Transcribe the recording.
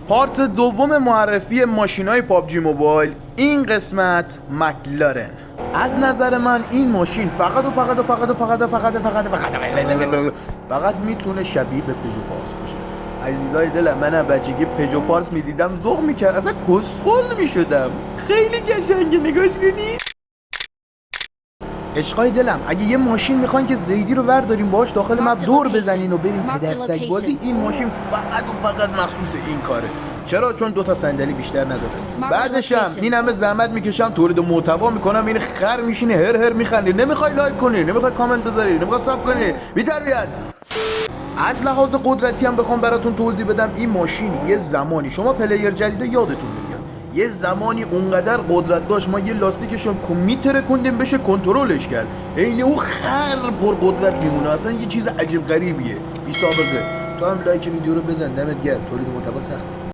پارت دوم معرفی ماشینای پابجی موبایل، این قسمت مکلارن. از نظر من این ماشین فقط میتونه شبیه به پژو پارس باشه. عزیزای دلم، من بچگی پژو پارس میدیدم ذوق میکرد، اصلا کسخل میشدم. خیلی قشنگه، نگاش کنی. عشقای دلم، اگه یه ماشین میخواین که زیدی رو ورداریم باهاش داخل مپ دور بزنین و بریم پدر سگ بازی، این ماشین فقط مخصوص این کاره. چرا؟ چون 2 تا صندلی بیشتر نداره. بعدش هم این همه زحمت میکشم، تولید محتوا میکنم، این خر میشینه هر میخنده، نمیخوای لایک کنی، نمیخوای کامنت بذاری، نمیخوای ساب کنی، بی‌تربیت. از لحاظ قدرتی هم بخوام براتون توضیح بدم، این ماشین یه زمانی، شما پلیر جدید یادتون نمیاد، یه زمانی اونقدر قدرت داشت ما یه لاستیکشو میتره کندیم بشه کنترلش کرد. عین اون خر پر قدرت میمونه، اصلا یه چیز عجیب غریبیه. بی سابقه. تو هم لایک ویدیو رو بزن، دمت گرم. تولید محتوا سخته.